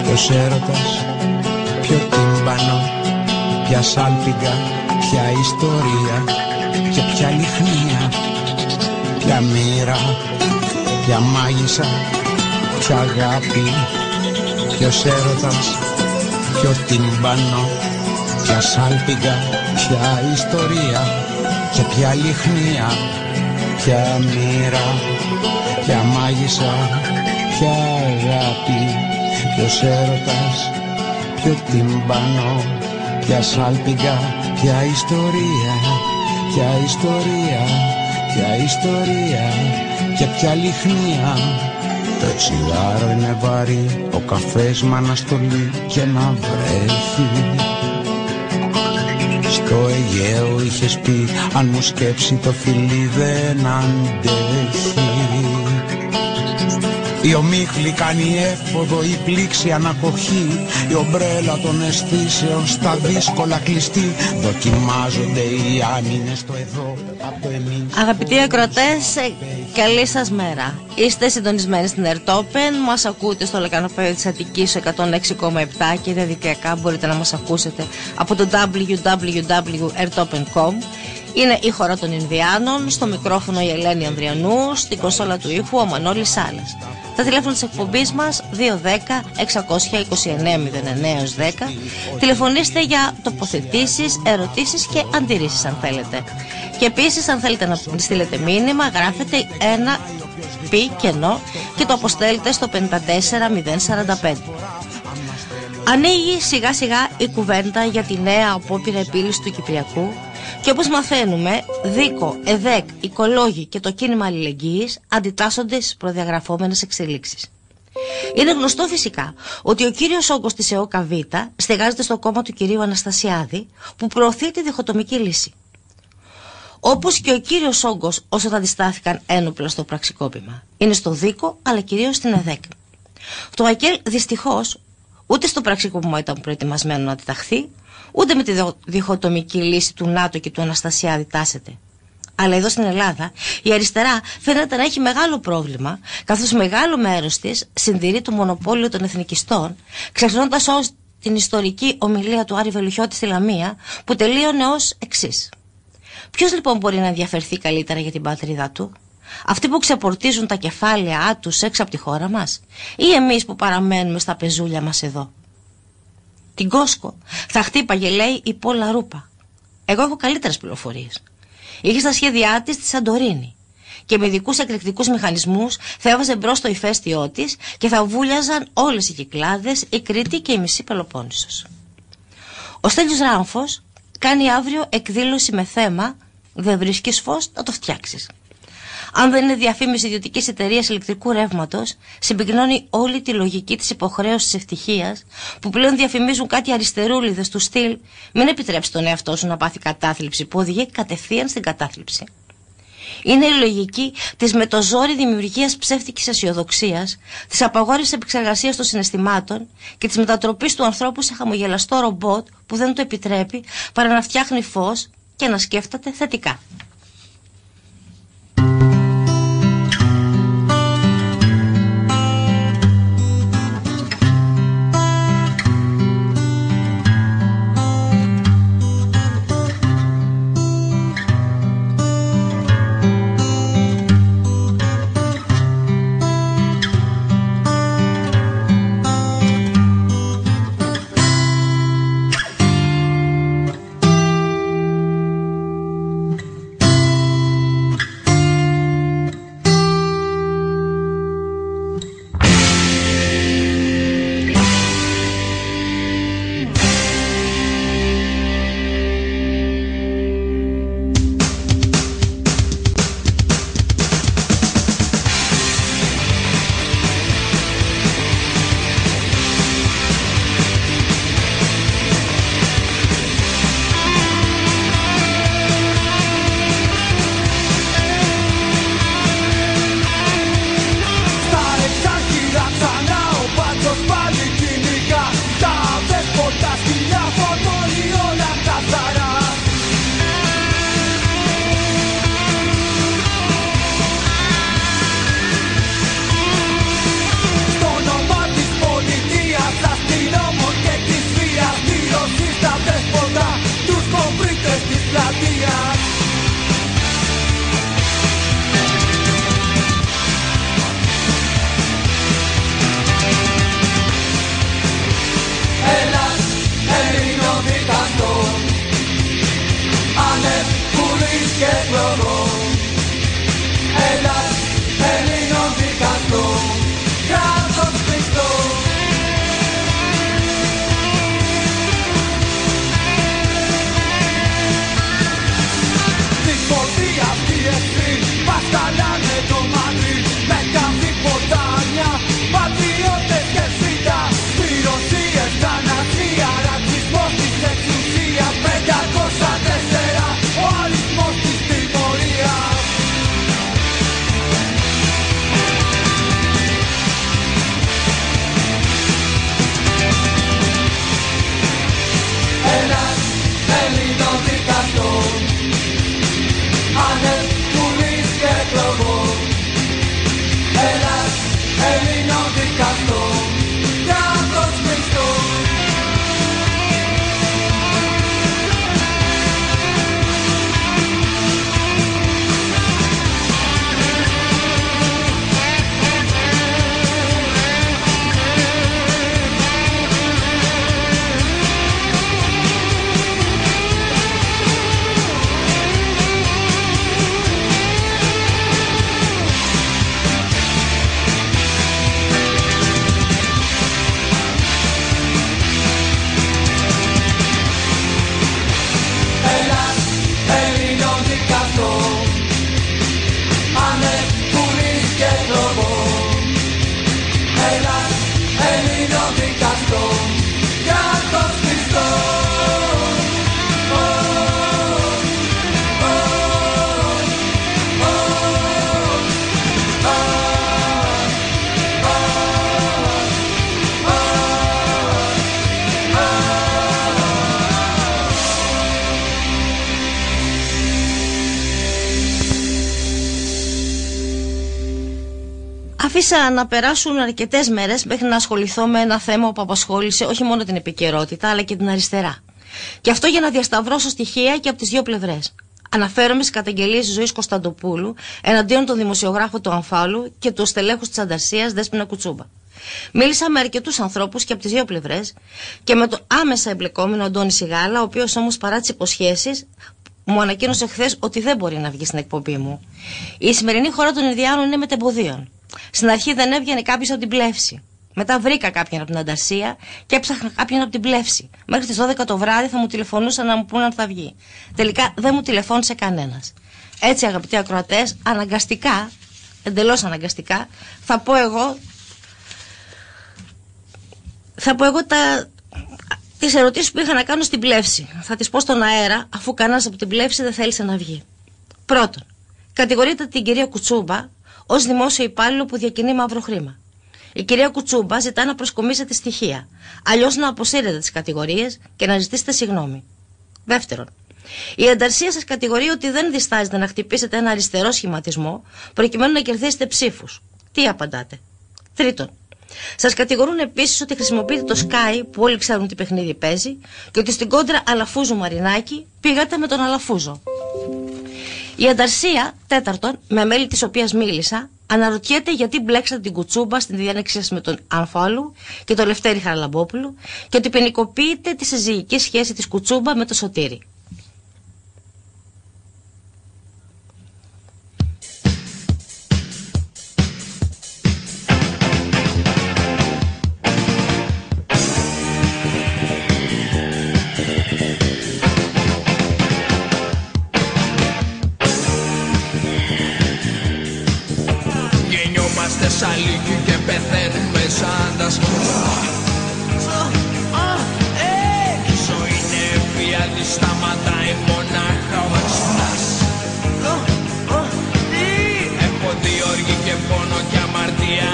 ποιος έρωτας, ποιο τύμπανο, ποια σάλπιγγα, ποια ιστορία και ποια λιχνία, ποια μοίρα, ποια μάγισσα, ποια αγάπη, ποιος έρωτας, ποιο τύμπανο, ποια σάλπιγγα, ποια ιστορία και ποια λιχνία, ποια μοίρα, ποια μάγισσα, ποια αγάπη, ποιος έρωτας, ποιο τύμπανο, ποια σάλπιγγα, ποια ιστορία, ποια ιστορία, ποια ιστορία και ποια λιχνία. Το τσιγάρο είναι βαρύ, ο καφές μ' αναστολή και να βρέχει. Στο Αιγαίο είχες πει, αν μου σκέψει το φιλί δεν αντέχει. Η ομίχλη κάνει έφοδο, η πλήξη ανακοχή, η ομπρέλα των αισθήσεων στα δύσκολα κλειστή. Δοκιμάζονται οι άμυνες στο εδώ από το εμείς. Αγαπητοί ακροατές, καλή σας μέρα. Είστε συντονισμένοι στην Ερτόπεν, μας ακούτε στο λεκανοπέδιο της Αττικής 106,7 και διαδικτυακά μπορείτε να μας ακούσετε από το www.ertopen.com. Είναι η χώρα των Ινδιάνων, στο μικρόφωνο η Ελένη Ανδριανού, στην κονσόλα του ήχου ο Μανώλης Σάλας. Τα τηλέφωνα της εκπομπής μας 210-629-09-10. Τηλεφωνήστε για τοποθετήσεις, ερωτήσεις και αντιρρήσεις αν θέλετε. Και επίσης αν θέλετε να στείλετε μήνυμα, γράφετε ένα πι κενό και το αποστέλλετε στο 54045. Ανοίγει σιγά σιγά η κουβέντα για τη νέα απόπειρα επίλυση του Κυπριακού και όπως μαθαίνουμε, ΔΙΚΟ, ΕΔΕΚ, οικολόγοι και το κίνημα αλληλεγγύης αντιτάσσονται στις προδιαγραφόμενες εξελίξεις. Είναι γνωστό φυσικά ότι ο κύριος όγκος της ΕΟΚΑΒ στεγάζεται στο κόμμα του κυρίου Αναστασιάδη που προωθεί τη διχοτομική λύση. Όπως και ο κύριος όγκος όσων αντιστάθηκαν ένοπλα στο πραξικόπημα. Είναι στο ΔΙΚΟ αλλά κυρίως στην ΕΔΕΚ. Το ΑΚΕΛ δυστυχώς ούτε στο πραξικόπημα ήταν προετοιμασμένο να αντιταχθεί, ούτε με τη διχοτομική λύση του ΝΑΤΟ και του Αναστασιάδη τάσεται. Αλλά εδώ στην Ελλάδα η αριστερά φαίνεται να έχει μεγάλο πρόβλημα, καθώς μεγάλο μέρος της συντηρεί το μονοπόλιο των εθνικιστών, ξεχνώντας ως την ιστορική ομιλία του Άρη Βελουχιώτη στη Λαμία που τελείωνε ως εξής. Ποιος λοιπόν μπορεί να ενδιαφερθεί καλύτερα για την πατρίδα του? Αυτοί που ξεπορτίζουν τα κεφάλαιά τους έξω από τη χώρα μας, ή εμείς που παραμένουμε στα πεζούλια μας εδώ? Την Κόσκο θα χτύπαγε, λέει, η Πόλα Ρούπα. Εγώ έχω καλύτερες πληροφορίες. Είχε στα σχέδιά της τη Σαντορίνη και με ειδικούς εκρηκτικούς μηχανισμούς θα έβαζε μπρος το ηφαίστειό της και θα βούλιαζαν όλες οι Κυκλάδες, η Κρήτη και η μισή Πελοπόννησος. Ο Στέλιος Ράμφος κάνει αύριο εκδήλωση με θέμα «Δεν βρίσκεις φως, να το φτιάξεις». Αν δεν είναι διαφήμιση ιδιωτικής εταιρείας ηλεκτρικού ρεύματος, συμπυκνώνει όλη τη λογική της υποχρέωσης ευτυχίας που πλέον διαφημίζουν κάτι αριστερούλιδες του στυλ «Μην επιτρέψει τον εαυτό σου να πάθει κατάθλιψη» που οδηγεί κατευθείαν στην κατάθλιψη. Είναι η λογική της με το ζόρι δημιουργίας ψεύτικης αισιοδοξίας, της απαγόρευσης επεξεργασίας των συναισθημάτων και της μετατροπής του ανθρώπου σε χαμογελαστό ρομπότ που δεν του επιτρέπει παρά να φτιάχνει φως και να σκέφτεται θετικά. ελληνοδικαστό κράτος πιστό. Άφησα να περάσουν αρκετές μέρες μέχρι να ασχοληθώ με ένα θέμα που απασχόλησε όχι μόνο την επικαιρότητα αλλά και την αριστερά. Και αυτό για να διασταυρώσω στοιχεία και από τις δύο πλευρές. Αναφέρομαι στις καταγγελίες της Ζωής Κωνσταντοπούλου εναντίον των δημοσιογράφων του Αμφάλου και του στελέχους της Ανταρσίας Δέσποινα Κουτσούμπα. Μίλησα με αρκετούς ανθρώπους και από τις δύο πλευρές και με τον άμεσα εμπλεκόμενο Αντώνη Σιγάλα, ο οποίος όμως παρά τις υποσχέσεις μου ανακοίνωσε χθες ότι δεν μπορεί να βγει στην εκπομπή μου. Η σημερινή χώρα των Ινδιάνων είναι μετεμποδίων. Στην αρχή δεν έβγαινε κάποιος από την Πλεύση. Μετά βρήκα κάποιον από την Ανταρσία και έψαχνα κάποιον από την Πλεύση. Μέχρι τις 12 το βράδυ θα μου τηλεφωνούσαν να μου πούνε αν θα βγει. Τελικά δεν μου τηλεφώνησε κανένας. Έτσι, αγαπητοί ακροατές, αναγκαστικά, εντελώς αναγκαστικά, θα πω εγώ τις ερωτήσεις που είχα να κάνω στην Πλεύση. Θα τις πω στον αέρα, αφού κανένας από την Πλεύση δεν θέλησε να βγει. Πρώτον, κατηγορείται την κυρία Κουτσούμπα ως δημόσιο υπάλληλο που διακινεί μαύρο χρήμα. Η κυρία Κουτσούμπα ζητά να προσκομίσετε στοιχεία, αλλιώς να αποσύρετε τις κατηγορίες και να ζητήσετε συγγνώμη. Δεύτερον, η Ανταρσία σας κατηγορεί ότι δεν διστάζετε να χτυπήσετε ένα αριστερό σχηματισμό προκειμένου να κερδίσετε ψήφους. Τι απαντάτε? Τρίτον, σας κατηγορούν επίσης ότι χρησιμοποιείτε το Sky που όλοι ξέρουν τι παιχνίδι παίζει και ότι στην κόντρα Αλαφούζο Μαρινάκη πήγατε με τον Αλαφούζο. Η Ανταρσία, τέταρτον, με μέλη της οποίας μίλησα, αναρωτιέται γιατί μπλέξατε την Κουτσούμπα στην διένεξή σας με τον Αμφάλου και τον Λευτέρη Χαραλαμπόπουλου και ότι ποινικοποιείτε τη συζυγική σχέση της Κουτσούμπα με το Σωτήρη. Σαλίκι και πεθαίνουμε σαν τα σκοτά. Η ζωή είναι βία, τη σταματάει μονάχα ο βασιλιάς. Έχω δει οργή και πόνο και αμαρτία.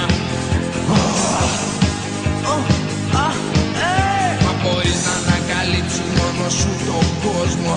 Μα μπορείς να ανακαλύψεις μόνο σου τον κόσμο.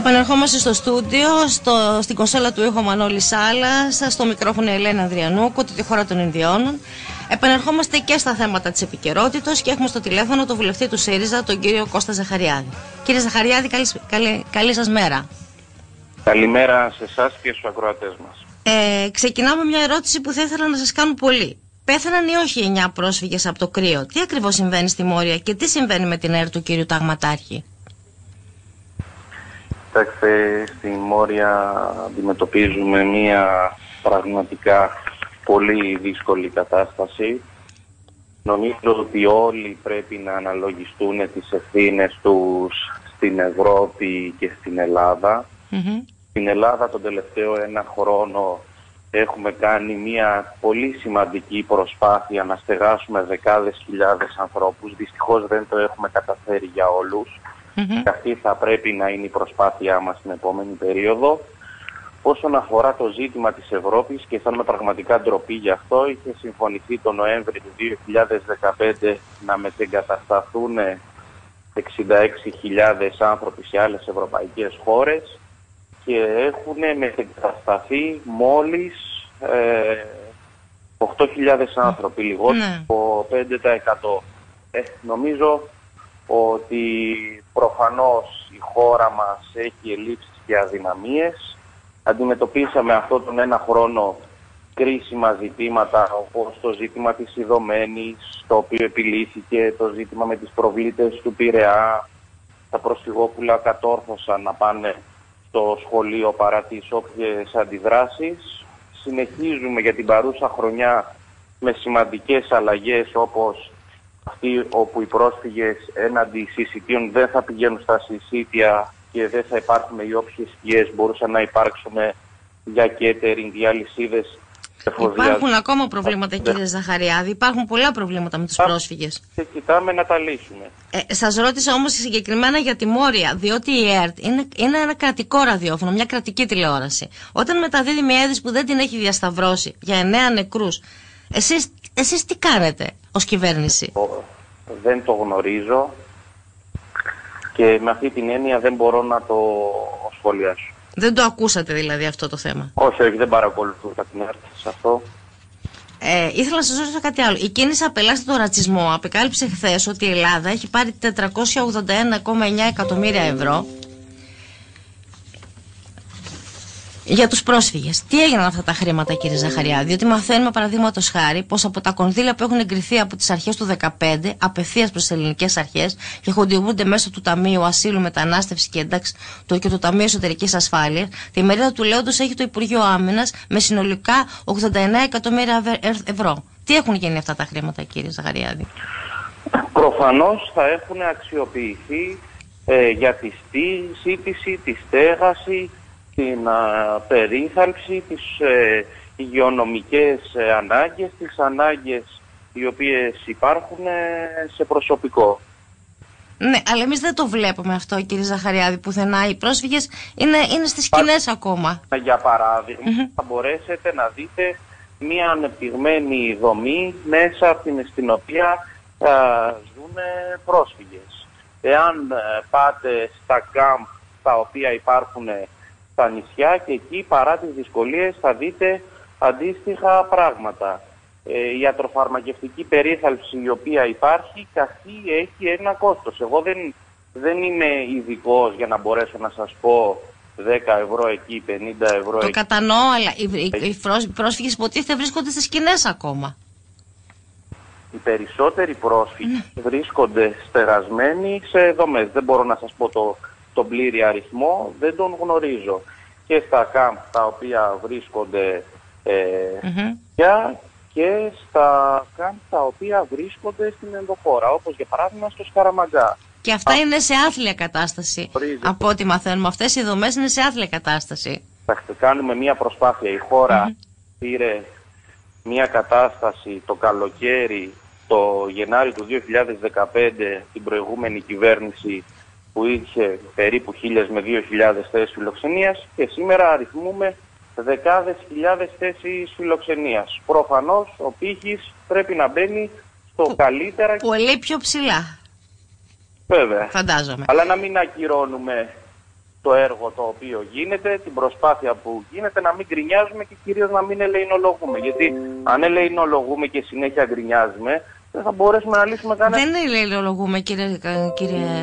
Επανερχόμαστε στο στούντιο, στην κονσόλα του ήχου Μανώλη Σάλας, στο μικρόφωνο Ελένα Ανδριανούκου, τη χώρα των Ινδιώνων. Επανερχόμαστε και στα θέματα της επικαιρότητας και έχουμε στο τηλέφωνο τον βουλευτή του ΣΥΡΙΖΑ, τον κύριο Κώστα Ζαχαριάδη. Κύριε Ζαχαριάδη, καλή σας μέρα. Καλημέρα σε εσάς και στους ακροατές μας. Ξεκινάμε μια ερώτηση που θα ήθελα να σας κάνω πολύ. Πέθαναν ή όχι 9 πρόσφυγες από το κρύο? Τι ακριβώς συμβαίνει στη Μόρια και τι συμβαίνει με την ΕΡΤ του κύριου Ταγματάρχη? Κοιτάξτε, στη Μόρια αντιμετωπίζουμε μια πραγματικά πολύ δύσκολη κατάσταση. Νομίζω ότι όλοι πρέπει να αναλογιστούν τις ευθύνες τους στην Ευρώπη και στην Ελλάδα. Στην Ελλάδα τον τελευταίο 1 χρόνο έχουμε κάνει μια πολύ σημαντική προσπάθεια να στεγάσουμε δεκάδες χιλιάδες ανθρώπους. Δυστυχώς δεν το έχουμε καταφέρει για όλους. Και αυτή θα πρέπει να είναι η προσπάθειά μας στην επόμενη περίοδο. Όσον αφορά το ζήτημα της Ευρώπης, και αισθάνομαι πραγματικά ντροπή γι' αυτό, είχε συμφωνηθεί το Νοέμβρη του 2015 να μετεγκατασταθούν 66.000 άνθρωποι σε άλλες ευρωπαϊκές χώρες και έχουν μετεγκατασταθεί μόλις 8.000 άνθρωποι, λιγότερο από 5%. Νομίζω ότι προφανώς η χώρα μας έχει ελλείψεις και αδυναμίες. Αντιμετωπίσαμε αυτόν τον 1 χρόνο κρίσιμα ζητήματα, όπως το ζήτημα της Ιδωμένης, το οποίο επιλύθηκε, το ζήτημα με τις προβλήτες του Πειραιά. Τα προσφυγόπουλα κατόρθωσαν να πάνε στο σχολείο παρά τις όποιες αντιδράσεις. Συνεχίζουμε για την παρούσα χρονιά με σημαντικές αλλαγές, όπως αυτή όπου οι πρόσφυγες έναντι συσιτίων δεν θα πηγαίνουν στα συσίτια και δεν θα υπάρχουν οι όποιες σκιές μπορούσαν να υπάρξουν για catering, για αλυσίδες. Υπάρχουν ακόμα προβλήματα, κύριε Ζαχαριάδη, υπάρχουν πολλά προβλήματα με τους πρόσφυγες. Και κοιτάμε να τα λύσουμε. Σας ρώτησα όμως συγκεκριμένα για τη Μόρια, διότι η ΕΡΤ είναι ένα κρατικό ραδιόφωνο, μια κρατική τηλεόραση. Όταν μεταδίδει μια είδηση που δεν την έχει διασταυρώσει για 9 νεκρούς, εσείς τι κάνετε ως κυβέρνηση? Δεν το γνωρίζω και με αυτή την έννοια δεν μπορώ να το σχολιάσω. Δεν το ακούσατε δηλαδή αυτό το θέμα? Όχι, δεν παρακολουθούσα την ΕΡΤ σε αυτό. Ήθελα να σας ρωτήσω κάτι άλλο. Η κίνηση Απελάστε τον Ρατσισμό απεκάλυψε χθες ότι η Ελλάδα έχει πάρει 481,9 εκατομμύρια ευρώ για τους πρόσφυγες. Τι έγιναν αυτά τα χρήματα, κύριε Ζαχαριάδη? Διότι μαθαίνουμε, παραδείγματος χάρη, πως από τα κονδύλια που έχουν εγκριθεί από τις αρχές του 2015 απευθείας προς τις ελληνικές αρχές και χορηγούνται μέσω του Ταμείου Ασύλου, Μετανάστευση και Ένταξη και του Ταμείου Εσωτερικής Ασφάλειας, τη μερίδα του λέοντος έχει το Υπουργείο Άμυνας με συνολικά 89 εκατομμύρια ευρώ. Τι έχουν γίνει αυτά τα χρήματα, κύριε Ζαχαριάδη? Προφανώς θα έχουν αξιοποιηθεί για τη σύντηση, τη στέγαση, την περίθαλψη, τις υγειονομικές ανάγκες, τις ανάγκες οι οποίες υπάρχουν σε προσωπικό. Ναι, αλλά εμείς δεν το βλέπουμε αυτό, κύριε Ζαχαριάδη, πουθενά. Οι πρόσφυγες είναι στις σκηνές ακόμα. Για παράδειγμα, θα μπορέσετε να δείτε μια ανεπτυγμένη δομή μέσα στην οποία ζουν πρόσφυγες. Εάν πάτε στα κάμπ τα οποία υπάρχουν στα νησιά, και εκεί παρά τις δυσκολίες θα δείτε αντίστοιχα πράγματα. Η ιατροφαρμακευτική περίθαλψη η οποία υπάρχει, και αυτή έχει ένα κόστος. Εγώ δεν είμαι ειδικός για να μπορέσω να σας πω 10 ευρώ εκεί, 50 ευρώ εκεί. Το κατανοώ, αλλά οι πρόσφυγες υποτίθεται βρίσκονται στις σκηνές ακόμα. Οι περισσότεροι πρόσφυγες βρίσκονται στεγασμένοι σε δομές. Δεν μπορώ να σας πω τον πλήρη αριθμό, δεν τον γνωρίζω. Και στα κάμπ τα οποία βρίσκονται και στα κάμπ τα οποία βρίσκονται στην ενδοχώρα, όπως για παράδειγμα στο Σκαραμαγκά. Και αυτά είναι σε άθλια κατάσταση. Από ό,τι μαθαίνουμε, αυτές οι δομές είναι σε άθλια κατάσταση. Θα κάνουμε μια προσπάθεια. Η χώρα πήρε μια κατάσταση το καλοκαίρι, το Γενάρη του 2015, την προηγούμενη κυβέρνηση, που είχε περίπου 1.000 με 2.000 θέσεις φιλοξενίας, και σήμερα αριθμούμε δεκάδες χιλιάδες θέσεις φιλοξενίας. Προφανώς ο πύχης πρέπει να μπαίνει στο καλύτερα. Πολύ πιο ψηλά. Βέβαια. Φαντάζομαι. Αλλά να μην ακυρώνουμε το έργο το οποίο γίνεται, την προσπάθεια που γίνεται, να μην γκρινιάζουμε και κυρίως να μην ελεηνολογούμε. Γιατί αν ελεηνολογούμε και συνέχεια γκρινιάζουμε, δεν θα μπορέσουμε να λύσουμε κανένα. Δεν ελεηνολογούμε, κύριε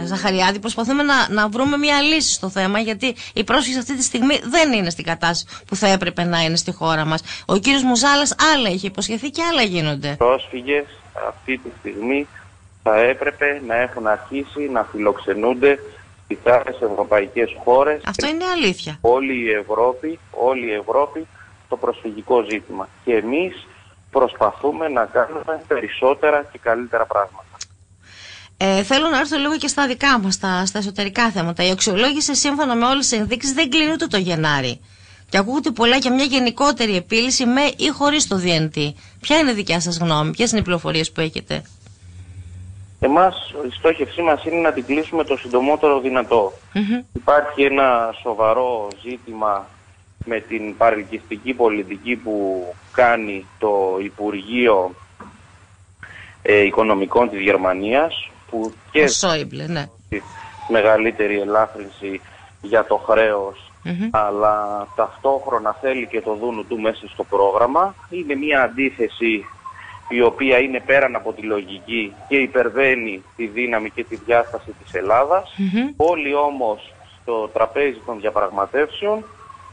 Ζαχαριάδη. Προσπαθούμε να βρούμε μια λύση στο θέμα, γιατί οι πρόσφυγες αυτή τη στιγμή δεν είναι στην κατάσταση που θα έπρεπε να είναι στη χώρα μας. Ο κύριος Μουζάλας άλλα είχε υποσχεθεί και άλλα γίνονται. Οι πρόσφυγες αυτή τη στιγμή θα έπρεπε να έχουν αρχίσει να φιλοξενούνται στις άλλες ευρωπαϊκές χώρες. Αυτό είναι αλήθεια. Όλη η Ευρώπη το προσφυγικό ζήτημα. Και εμείς προσπαθούμε να κάνουμε περισσότερα και καλύτερα πράγματα. Θέλω να έρθω λίγο και στα δικά μας, στα εσωτερικά θέματα. Η αξιολόγηση σύμφωνα με όλες τις ενδείξεις δεν κλείνει ούτε το Γενάρη. Και ακούγονται πολλά για μια γενικότερη επίλυση με ή χωρίς το DNT. Ποια είναι η δικιά σας γνώμη, ποιες είναι οι πληροφορίες που έχετε? Εμάς, η στόχευσή μας είναι να την κλείσουμε το συντομότερο δυνατό. Υπάρχει ένα σοβαρό ζήτημα με την παρελκυστική πολιτική που κάνει το Υπουργείο Οικονομικών της Γερμανίας, που και ναι. μεγαλύτερη ελάφρυνση για το χρέος, αλλά ταυτόχρονα θέλει και το δούνου του μέσα στο πρόγραμμα. Είναι μια αντίθεση η οποία είναι πέραν από τη λογική και υπερβαίνει τη δύναμη και τη διάσταση της Ελλάδας. Όλοι όμως στο τραπέζι των διαπραγματεύσεων,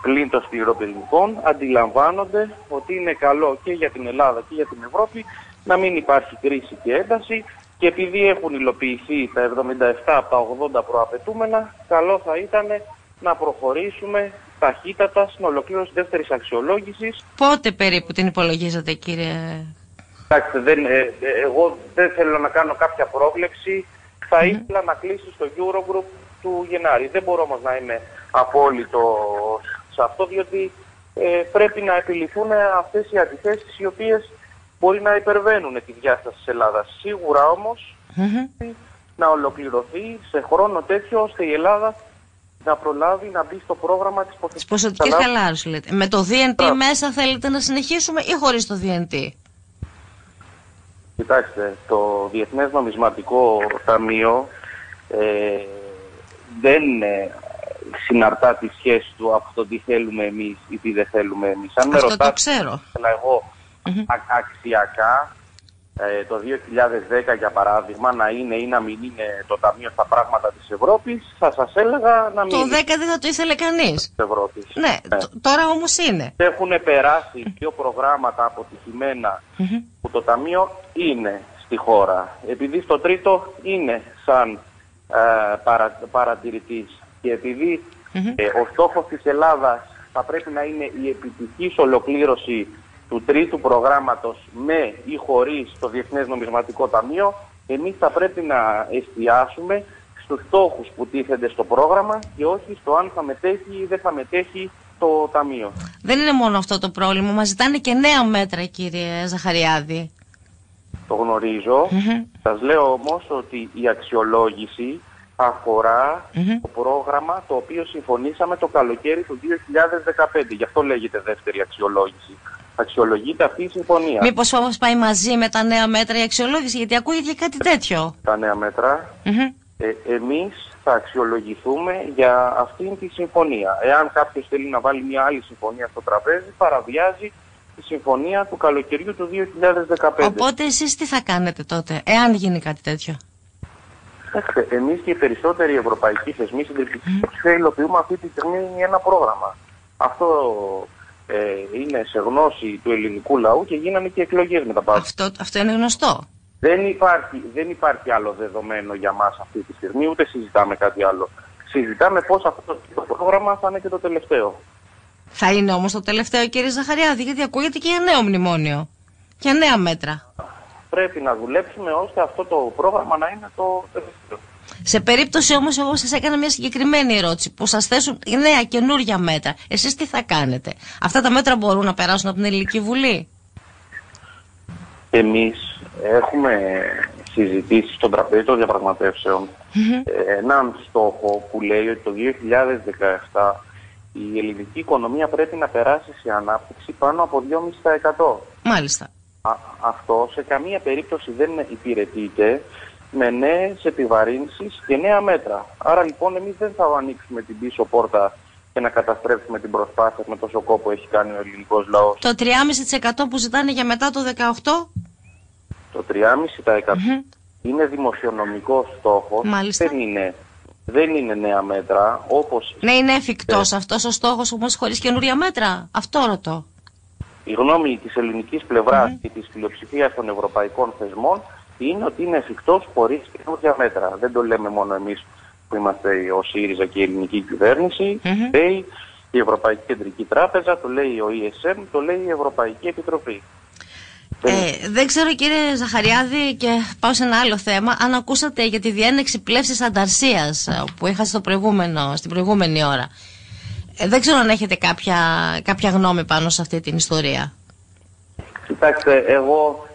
πλην των σκληροπυρηνικών, αντιλαμβάνονται ότι είναι καλό και για την Ελλάδα και για την Ευρώπη να μην υπάρχει κρίση και ένταση, και επειδή έχουν υλοποιηθεί τα 77 από τα 80 προαπαιτούμενα, καλό θα ήταν να προχωρήσουμε ταχύτατα στην ολοκλήρωση δεύτερης αξιολόγησης. Πότε περίπου την υπολογίζατε, κύριε? Εντάξει, εγώ δεν θέλω να κάνω κάποια πρόβλεψη. Θα ήθελα να κλείσει στο Eurogroup του Γενάρη. Δεν μπορώ όμως να είμαι απόλυτος σε αυτό, διότι πρέπει να επιληθούν αυτές οι αντιθέσεις οι οποίες μπορεί να υπερβαίνουν τη διάσταση της Ελλάδας. Σίγουρα όμως να ολοκληρωθεί σε χρόνο τέτοιο ώστε η Ελλάδα να προλάβει να μπει στο πρόγραμμα της ποσοτικής χαλάρωσης, λέτε. Με το DNT μέσα θέλετε να συνεχίσουμε ή χωρίς το DNT? Κοιτάξτε, το Διεθνές Νομισματικό Ταμείο δεν συναρτά τη σχέση του από το τι θέλουμε εμείς ή τι δεν θέλουμε εμείς. Αν αυτό το ξέρω. Εγώ αξιακά το 2010 για παράδειγμα να είναι ή να μην είναι το Ταμείο στα πράγματα της Ευρώπης, θα σας έλεγα να μην. Το 10 δεν θα το ήθελε κανείς. Ναι, τώρα όμως είναι. Έχουν περάσει δύο προγράμματα αποτυχημένα που το Ταμείο είναι στη χώρα. Επειδή στο τρίτο είναι σαν παρατηρητής και επειδή ο στόχος της Ελλάδας θα πρέπει να είναι η επιτυχής ολοκλήρωση του τρίτου προγράμματος με ή χωρίς το Διεθνές Νομισματικό Ταμείο, εμείς θα πρέπει να εστιάσουμε στους στόχους που τίθενται στο πρόγραμμα και όχι στο αν θα μετέχει ή δεν θα μετέχει το Ταμείο. Δεν είναι μόνο αυτό το πρόβλημα, μας ζητάνε και νέα μέτρα, κύριε Ζαχαριάδη. Το γνωρίζω. Σας λέω όμως ότι η αξιολόγηση αφορά το πρόγραμμα το οποίο συμφωνήσαμε το καλοκαίρι του 2015. Γι' αυτό λέγεται δεύτερη αξιολόγηση. Αξιολογείται αυτή η συμφωνία. Μήπως όμως πάει μαζί με τα νέα μέτρα η αξιολόγηση, γιατί ακούγεται κάτι τέτοιο? Τα νέα μέτρα. Εμείς θα αξιολογηθούμε για αυτήν τη συμφωνία. Εάν κάποιος θέλει να βάλει μια άλλη συμφωνία στο τραπέζι, παραβιάζει τη συμφωνία του καλοκαιριού του 2015. Οπότε εσείς τι θα κάνετε τότε, εάν γίνει κάτι τέτοιο? Εμείς και οι περισσότεροι ευρωπαϊκοί θεσμοί συντριπτικοί υλοποιούμε αυτή τη στιγμή ένα πρόγραμμα. Αυτό είναι σε γνώση του ελληνικού λαού και γίνανε και εκλογές με τα πάντα. Αυτό είναι γνωστό. Δεν υπάρχει άλλο δεδομένο για μας αυτή τη στιγμή, ούτε συζητάμε κάτι άλλο. Συζητάμε πώς αυτό το πρόγραμμα θα είναι και το τελευταίο. Θα είναι όμως το τελευταίο, κύριε Ζαχαριάδη, γιατί ακούγεται και για νέο μνημόνιο, για νέα μέτρα. Πρέπει να δουλέψουμε ώστε αυτό το πρόγραμμα να είναι το τελευταίο. Σε περίπτωση όμως εγώ σας έκανα μια συγκεκριμένη ερώτηση που σας θέσουν νέα καινούργια μέτρα. Εσείς τι θα κάνετε? Αυτά τα μέτρα μπορούν να περάσουν από την Ελληνική Βουλή? Εμείς έχουμε συζητήσει στον τραπέζι των διαπραγματεύσεων έναν στόχο που λέει ότι το 2017 η ελληνική οικονομία πρέπει να περάσει σε ανάπτυξη πάνω από 2,5%. Μάλιστα. Αυτό σε καμία περίπτωση δεν υπηρετείται με νέες επιβαρύνσεις και νέα μέτρα. Άρα λοιπόν εμείς δεν θα ανοίξουμε την πίσω πόρτα και να καταστρέψουμε την προσπάθεια με τόσο κόπο έχει κάνει ο ελληνικός λαός. Το 3,5% που ζητάνε για μετά το 18%? Το 3,5% είναι δημοσιονομικός στόχος. Δεν είναι νέα μέτρα. Όπως ναι, είναι εφικτός αυτός ο στόχος όμως χωρίς καινούρια μέτρα? Αυτό ρωτώ. Η γνώμη της ελληνικής πλευράς και της πλειοψηφίας των ευρωπαϊκών θεσμών είναι ότι είναι εφικτός χωρίς καινούρια μέτρα. Δεν το λέμε μόνο εμείς που είμαστε ο ΣΥΡΙΖΑ και η ελληνική κυβέρνηση. Λέει η Ευρωπαϊκή Κεντρική Τράπεζα, το λέει ο ESM, το λέει η Ευρωπαϊκή Επιτροπή. Δεν ξέρω κύριε Ζαχαριάδη, και πάω σε ένα άλλο θέμα, αν ακούσατε για τη διένεξη πλεύσης ανταρσίας που είχα στην προηγούμενη ώρα. Δεν ξέρω αν έχετε κάποια γνώμη πάνω σε αυτή την ιστορία. Κοιτάξτε, εγώ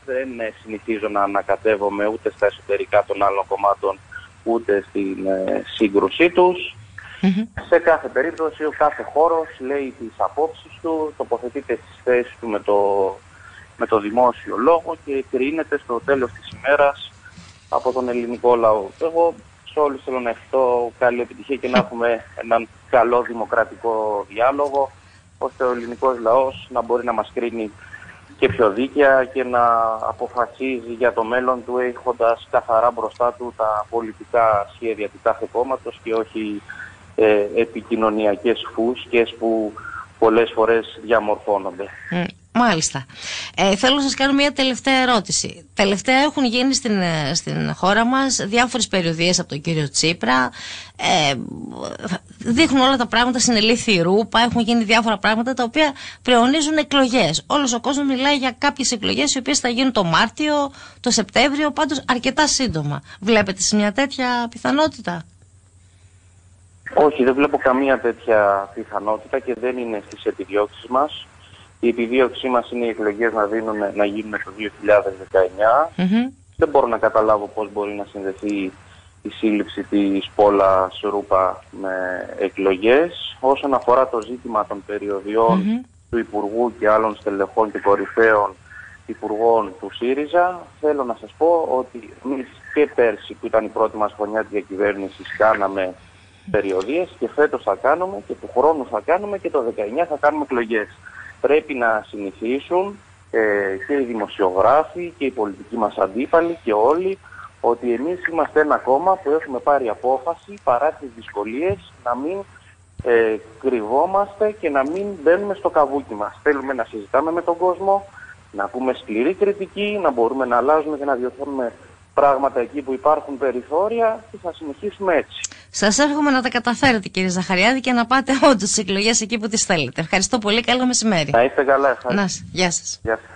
δεν συνηθίζω να ανακατεύομαι ούτε στα εσωτερικά των άλλων κομμάτων, ούτε στην σύγκρουσή τους. Σε κάθε περίπτωση, ο κάθε χώρος λέει τις απόψεις του, τοποθετείται στις θέσεις του με το δημόσιο λόγο και κρίνεται στο τέλος της ημέρας από τον ελληνικό λαό. Εγώ σε όλους θέλω να ευχηθώ καλή επιτυχία και να έχουμε έναν καλό δημοκρατικό διάλογο, ώστε ο ελληνικός λαός να μπορεί να μας κρίνει και πιο δίκαια και να αποφασίζει για το μέλλον του έχοντας καθαρά μπροστά του τα πολιτικά σχέδια του κάθε κόμματος και όχι επικοινωνιακές φούσκες που πολλές φορές διαμορφώνονται. Μάλιστα. Θέλω να σας κάνω μια τελευταία ερώτηση. Τελευταία έχουν γίνει στην χώρα μας διάφορες περιοδίες από τον κύριο Τσίπρα. Δείχνουν όλα τα πράγματα στην ελήθη ρούπα. Έχουν γίνει διάφορα πράγματα τα οποία προαιωνίζουν εκλογές. Όλος ο κόσμος μιλάει για κάποιες εκλογές οι οποίες θα γίνουν το Μάρτιο, το Σεπτέμβριο, πάντως αρκετά σύντομα. Βλέπετε σε μια τέτοια πιθανότητα? Όχι, δεν βλέπω καμία τέτοια πιθανότητα και δεν είναι στις επιδιώξεις μας. Η επιδίωξή μας είναι οι εκλογές να γίνουν το 2019. Δεν μπορώ να καταλάβω πώς μπορεί να συνδεθεί η σύλληψη της Πόλα Ρούπα με εκλογές. Όσον αφορά το ζήτημα των περιοδιών του Υπουργού και άλλων στελεχών και κορυφαίων υπουργών του ΣΥΡΙΖΑ, θέλω να σας πω ότι εμείς και πέρσι που ήταν η πρώτη μας χρονιά της διακυβέρνησης κάναμε περιοδίες και φέτος θα κάνουμε και του χρόνου θα κάνουμε και το 19 θα κάνουμε εκλογές. Πρέπει να συνηθίσουν και οι δημοσιογράφοι και οι πολιτικοί μας αντίπαλοι και όλοι ότι εμείς είμαστε ένα κόμμα που έχουμε πάρει απόφαση παρά τις δυσκολίες να μην κρυβόμαστε και να μην μπαίνουμε στο καβούκι μας. Θέλουμε να συζητάμε με τον κόσμο, να πούμε σκληρή κριτική, να μπορούμε να αλλάζουμε και να διορθώνουμε πράγματα εκεί που υπάρχουν περιθώρια και θα συνεχίσουμε έτσι. Σας εύχομαι να τα καταφέρετε κύριε Ζαχαριάδη και να πάτε όντως στις εκλογές εκεί που τις θέλετε. Ευχαριστώ πολύ, καλό μεσημέρι. Να είστε καλά, ευχαριστώ. Γεια σας. Γεια σας.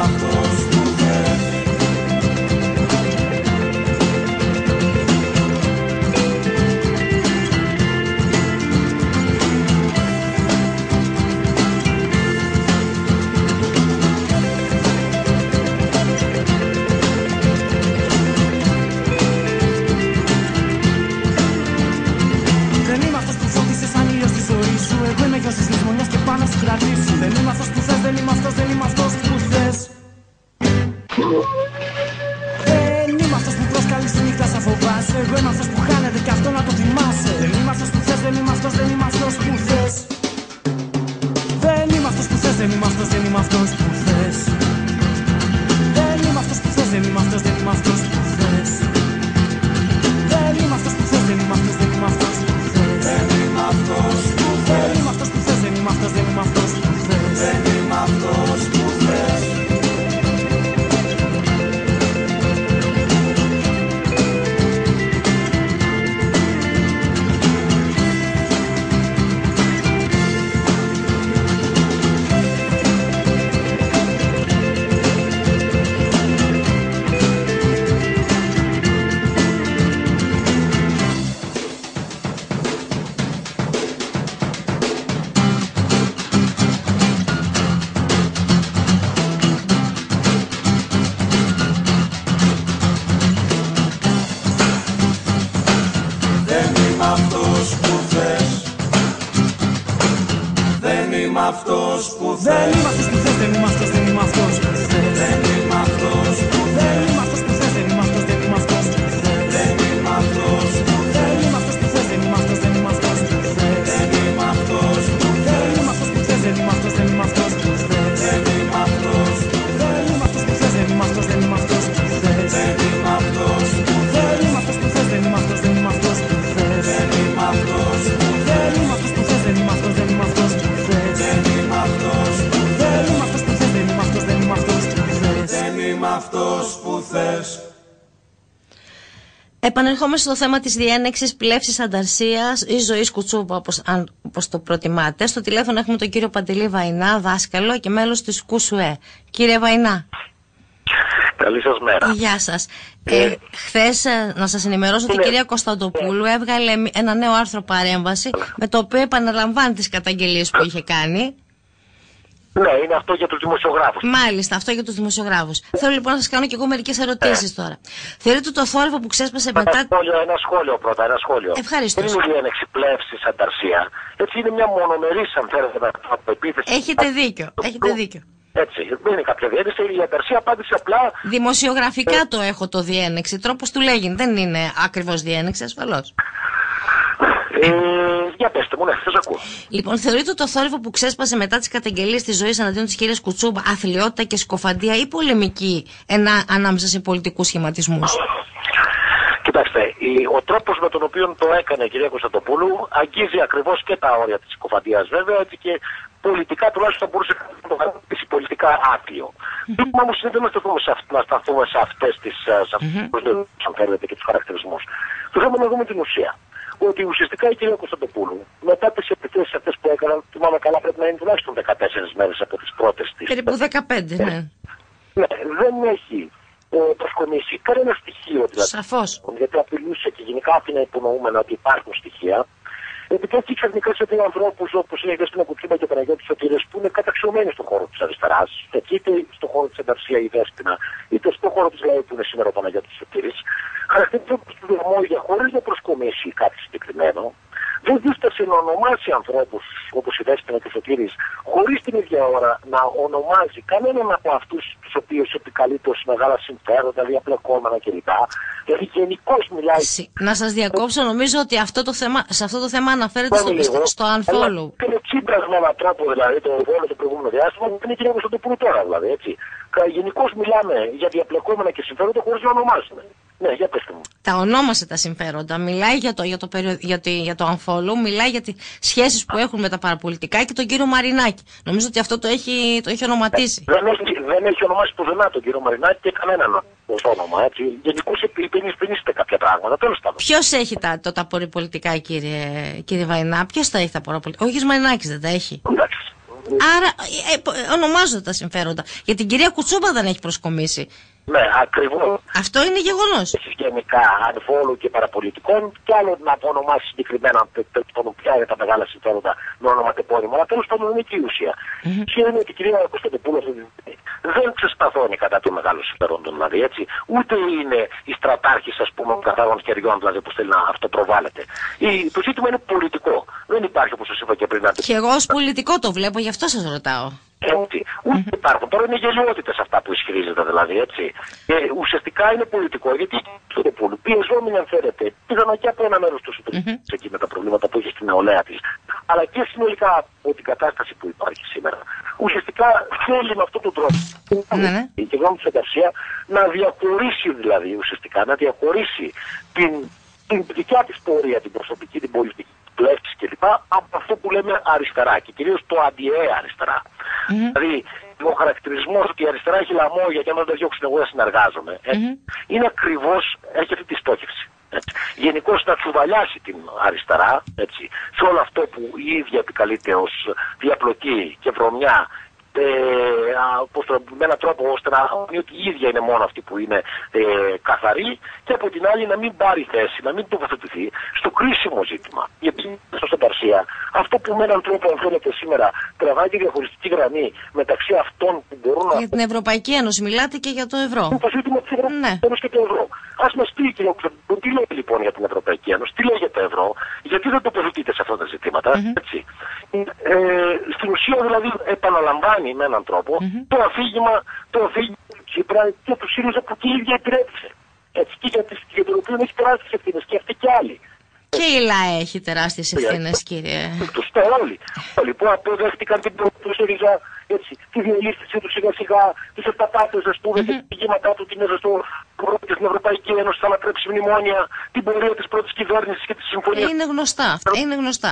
αυτός που κρατήσει. Δεν είμαι αυτός που θες, δεν είμαι αυτός, δεν είμαι αυτός που θες. Δεν είμαι αυτός που προσκαλείς τη νύχτα σαν φοβάσαι. Εγώ είμαι αυτός που χάνεται και αυτό να το θυμάσαι. Δεν είμαι αυτός που θες, δεν είμαι αυτός, δεν είμαι αυτός που θες. Δεν είμαι αυτός που θες, δεν είμαι αυτός, δεν είμαι αυτός που θες. Δεν είμαι αυτός που θες, δεν είμαι αυτός, δεν είμαι αυτός που θες. Δεν είμαι αυτός που θες, δεν είμαι αυτός, δεν είμαι αυτός που θες. Δεν είμαι αυτός που θες. Δεν είμαι αυτός που θες, δεν είμαι αυτός, δεν είμαι αυτός που θες. Δεν είμαι αυτός που θες. Αυτός που θες. Δεν είμαι αυτός που θες, δεν είμαι αυτός, δεν είμαι αυτός που θες. Δεν είμαι αυτός που θες. Δεν είμαι αυτός που θες, δεν είμαι αυτός, δεν είμαι αυτός που θες. Δεν είμαι αυτός που θες. Δεν είμαι αυτός που θες, δεν είμαι αυτός, δεν είμαι αυτός που θες. Δεν είμαι αυτός που θες. Δεν είμαι αυτός που θες, δεν είμαι αυτός, δεν είμαι αυτός που θες. Δεν είμαι αυτός που θες. Δεν είμαι αυτός που θες, δεν είμαι αυτός, δεν είμαι αυτός που θες. Δεν είμαι αυτός που θες. Δεν είμαι αυτός που θες, δεν είμαι αυτός, δεν είμαι αυτός που θες. Δεν είμαι αυτός που θες. Δεν είμαι αυτός που θες, δεν είμαι αυτός, δεν είμαι αυτός που θες. Δεν είμαι αυτός που θες. Δεν είμαι αυτός που θες, δεν είμαι αυτός, δεν είμαι αυτός που θες. Δεν είμαι αυτός που θες. Επανερχόμαστε στο θέμα της διένεξης, πλεύσης, ανταρσίας ή ζωής κουτσούπα, όπως το προτιμάτε. Στο τηλέφωνο έχουμε τον κύριο Παντελή Βαϊνά, δάσκαλο και μέλος της ΚΟΥΣΟΕ. Κύριε Βαϊνά. Καλή σας μέρα. Γεια σας. Χθες, να σας ενημερώσω ότι η κυρία Κωνσταντοπούλου έβγαλε ένα νέο άρθρο παρέμβαση με το οποίο επαναλαμβάνει τις καταγγελίες που είχε κάνει. Ναι, είναι αυτό για τους δημοσιογράφους. Μάλιστα, αυτό για τους δημοσιογράφους. Θέλω λοιπόν να σας κάνω και εγώ μερικές ερωτήσεις τώρα. Θεωρείτε το θόρυβο που ξέσπασε μετά. Ένα σχόλιο πρώτα, ένα σχόλιο. Ευχαριστώ. Δεν είναι διένεξη, πλεύσης, ανταρσία. Έτσι είναι μια μονομερής, αν θέλετε, επίθεση. Έχετε δίκιο. Έχετε δίκιο. Έτσι, δεν είναι κάποια διένεξη, η ανταρσία απάντησε απλά. Δημοσιογραφικά το έχω το διένεξη. Τρόπος του λέγει. Δεν είναι ακριβώς διένεξη, ασφαλώς. Για πέστε μου, ναι, σας ακούω. Λοιπόν, θεωρείτε το θόρυβο που ξέσπασε μετά τις καταγγελίες της ζωής εναντίον της κυρίας Κουτσούμπα αθλιότητα και σκοφαντία ή πολεμική ανάμεσα σε πολιτικούς σχηματισμούς? Κοιτάξτε, ο τρόπος με τον οποίο το έκανε η κυρία Κωνσταντοπούλου αγγίζει ακριβώς και τα όρια της σκοφαντίας, βέβαια, έτσι και πολιτικά τουλάχιστον θα μπορούσε να το χαρακτηρίσει πολιτικά άθλιο. Όμως δεν να σταθούμε σε αυτές τις αν θέλετε, και τους χαρακτηρισμούς. Το θέμα να δούμε την ουσία. Ότι ουσιαστικά η κυρία Κωνσταντοπούλου, μετά τις επιθέσεις αυτές που έκαναν, θυμάμαι καλά, πρέπει να είναι τουλάχιστον 14 μέρες από τις πρώτες της. Περίπου 15, ναι. Ναι, δεν έχει προσκομίσει κανένα στοιχείο. Δηλαδή, σαφώς. Γιατί απειλούσε και γενικά άφηνε υπονοούμενα ότι υπάρχουν στοιχεία. Επιτέθηκε ξαφνικά σε δύο ανθρώπους όπως είναι η Δέσποινα Κουτσούμπα και ο Παναγιώτης Σωτήρης που είναι καταξιωμένοι στον χώρο της αριστεράς, είτε στον χώρο της Ανταρσία η Δέσποινα, είτε στον χώρο της ΛΑΕ που είναι σήμερα ο Παναγιώτης Σωτήρης. Χαρακτηρίζονται του δρομόγια χωρίς να προσκομίσει κάτι συγκεκριμένο. Δεν δίστασε να ονομάσει ανθρώπους όπως η Δέσποινα και ο Σωτήρης χωρίς την ίδια ώρα να ονομάζει κανέναν από αυτούς τους οποίους επικαλείται ως μεγάλα συμφέροντα, διαπλεκόμενα κλπ. Δηλαδή γενικώς μιλάει. Να σας διακόψω, νομίζω ότι σε αυτό το θέμα αναφέρεται στο unfollow. Είναι Τσίπρας με έναν τρόπο, δηλαδή όλο το προηγούμενο διάστημα, που είναι η κυρία Κωνσταντοπούλου τώρα, δηλαδή έτσι. Γενικώς μιλάμε για διαπλεκόμενα και συμφέροντα χωρίς να ονομάσουμε. Ναι, για πέστε μου. Τα ονόμασε τα συμφέροντα. Μιλάει για το unfollow, μιλάει για τις σχέσεις που έχουν με τα παραπολιτικά και τον κύριο Μαρινάκη. Νομίζω ότι αυτό το έχει ονοματίσει. Δεν έχει ονομάσει πουθενά τον κύριο Μαρινάκη και κανέναν ως όνομα. Γενικώς υπενήσετε κάποια πράγματα. Τέλος πάντων. Ποιος έχει τα παραπολιτικά, κύριε Βαϊνά, ποιος τα έχει τα παραπολιτικά? Ο κύριος Μαρινάκης δεν τα έχει. Εντάξει. Άρα ονομάζονται τα συμφέροντα. Γιατί την κυρία Κουτσούμπα δεν έχει προσκομίσει. Ναι, ακριβώς. Αυτό είναι γεγονός. Γενικά ανφόλου και παραπολιτικών, και άλλο να ονομάσει συγκεκριμένα ποια είναι τα μεγάλα συμφέροντα με ονοματεπώνυμο. Αλλά τέλος πάντων είναι και η ουσία. Η ουσία είναι ότι η κυρία Κωνσταντοπούλου δεν ξεσπαθώνει κατά των μεγάλων συμφερόντων, δηλαδή έτσι. Ούτε είναι η στρατάρχη, ας πούμε, των καθαρών χεριών, δηλαδή που θέλει να αυτοπροβάλλεται. Το ζήτημα είναι πολιτικό. Δεν υπάρχει, όπως σας είπα και πριν. Και εγώ ως πολιτικό το βλέπω, γι' αυτό σας ρωτάω. Έτσι. Ούτε υπάρχουν. Τώρα είναι γελιότητες αυτά που ισχυρίζεται, δηλαδή έτσι. Ουσιαστικά είναι πολιτικό, γιατί το Πούλου πιεζόμενοι, αν θέλετε, πήγαν και από ένα μέρος του εσωτερικού εκεί με τα προβλήματα που είχε στην νεολαία της, αλλά και συνολικά από την κατάσταση που υπάρχει σήμερα. Ουσιαστικά θέλει με αυτόν τον τρόπο η κυβέρνηση της Γκαρσία να διαχωρίσει, δηλαδή ουσιαστικά να διαχωρίσει την δικιά της πορεία, την προσωπική, την πολιτική πλεύση κλπ. Από αυτό που λέμε αριστερά και κυρίως το αντιέ αριστερά. Δηλαδή, ο χαρακτηρισμός ότι η αριστερά έχει λαμόγια και αν δεν τα διώξουν εγώ δεν συνεργάζομαι, είναι ακριβώς, έχει αυτή τη στόχευση. Γενικώς να τσουβαλιάσει την αριστερά, έτσι, σε όλο αυτό που η ίδια επικαλείται ως διαπλοκή και βρωμιά, με έναν τρόπο ώστε να δει ότι η ίδια είναι μόνο αυτή που είναι καθαρή, και από την άλλη να μην πάρει θέση, να μην τοποθετηθεί στο κρίσιμο ζήτημα. Γιατί στην Γκαρσία αυτό που με έναν τρόπο, αν θέλετε, σήμερα τραβάει τη διαχωριστική γραμμή μεταξύ αυτών που μπορούν να. Για την Ευρωπαϊκή Ένωση μιλάτε και για το ευρώ. Το ζήτημα της Ευρωπαϊκής Ένωσης και το ευρώ. Ας μας πει, κύριε Κουτσομπούλου, τι λέει λοιπόν για την Ευρωπαϊκή Ένωση, τι λέει για το ευρώ, γιατί δεν τοποθετείτε σε αυτά τα ζητήματα. Έτσι. Στην ουσία δηλαδή επαναλαμβάνει με έναν τρόπο το αφήγημα του Τσίπρα και του ΣΥΡΙΖΑ που και η ίδια υπηρέτησε. Έτσι, και για τον οποίο έχει τεράστιες ευθύνες και αυτοί και άλλοι. Και η ΛΑΕ έχει τεράστιες ευθύνες, κύριε. Όλοι που αποδέχτηκαν την πρώτη του ΣΥΡΙΖΑ, τη διελίστηση του σιγά σιγά, τις επταπάτες, ας πούμε, τα πηγήματά του, την έδωσε στην Ευρωπαϊκή Ένωση, θα ανατρέψει μνημόνια, την πορεία της πρώτης κυβέρνησης και της συμφωνίας. Είναι γνωστά. Είναι γνωστά.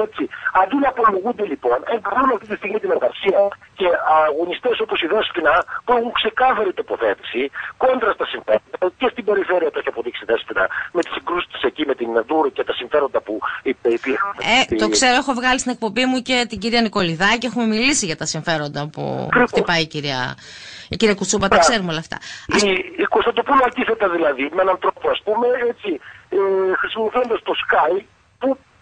Έτσι. Αντί να προλογούνται λοιπόν, εγκρίνουν αυτή τη στιγμή την εργασία και αγωνιστές όπως η Δέσποινα που έχουν ξεκάθαρη τοποθέτηση κόντρα στα συμφέροντα και στην περιφέρεια το έχει αποδείξει Δέσποινα με τις συγκρούσεις της εκεί με την Ντούρ και τα συμφέροντα που υπήρχαν. Το ξέρω, έχω βγάλει στην εκπομπή μου και την κυρία Νικολιδάκη, έχουμε μιλήσει για τα συμφέροντα που χτυπάει η κυρία Κουτσούπα, τα ξέρουμε όλα αυτά. Η Κωνσταντοπούλου αντίθετα δηλαδή, με έναν τρόπο ας πούμε, έτσι, χρησιμοποιώντας το Sky,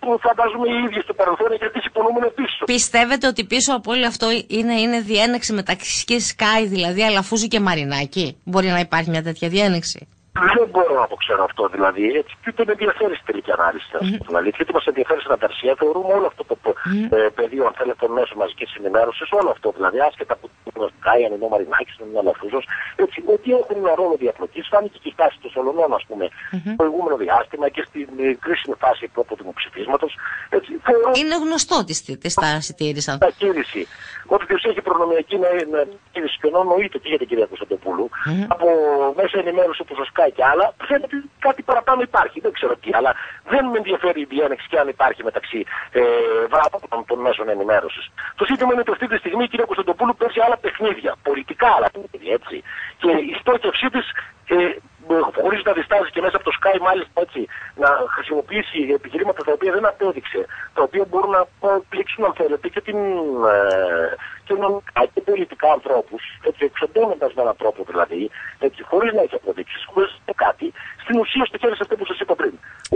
που φαντάζομαι οι ίδιοι στο παρελθόν γιατί συμφωνούμε πίσω. Πιστεύετε ότι πίσω από όλο αυτό είναι διένεξη μεταξύ Sky δηλαδή, Αλαφούζου και Μαρινάκη? Μπορεί να υπάρχει μια τέτοια διένεξη? Δεν μπορώ να το ξέρω αυτό δηλαδή. Έτσι, και ούτε με ενδιαφέρει στην τελική ανάλυση. Δηλαδή, γιατί μας ενδιαφέρει στην Γκαρσία, θεωρούμε όλο αυτό το πεδίο, αν θέλετε, των μέσων μαζικής ενημέρωσης, όλο αυτό δηλαδή, άσχετα από την Sky, αν είναι ο Μαρινάκης, αν είναι ο Αλαφούζος, έτσι, ότι έχουν ένα ρόλο διακλοκής. Φάνηκε και η στάση των Σολωνών, ας πούμε, το προηγούμενο διάστημα και στην κρίσιμη φάση του δημοψηφίσματος. Είναι γνωστό τη στάση τήρησαν. Μετακίνηση. Όποιος έχει προνομιακή μετακίνηση και εννοείται και για την κυρία Κωνσταντοπούλου, από μέσα ενημέρωση όπως ο Sky και άλλα, φαίνεται ότι κάτι παραπάνω υπάρχει. Δεν ξέρω τι, αλλά δεν με ενδιαφέρει η διένεξη και αν υπάρχει μεταξύ βράδων των μέσων ενημέρωσης. Το ζήτημα είναι ότι αυτή τη στιγμή η κυρία Κωνσταντοπούλου παίζει άλλα παιχνίδια, πολιτικά άλλα παιχνίδια, έτσι. Και η στόχευσή της, χωρίς να διστάζει και μέσα από το Sky μάλιστα έτσι, να χρησιμοποιήσει επιχειρήματα τα οποία δεν απέδειξε, τα οποία μπορούν να πλήξουν αν θέλετε και και πολιτικά ανθρώπους, έτσι, εξοντώνοντας με έναν τρόπο δηλαδή, έτσι, χωρίς να έχει αποδείξεις, χωρίς να κάτι, στην ουσία στο χέρι σε αυτό που σας είπα πριν.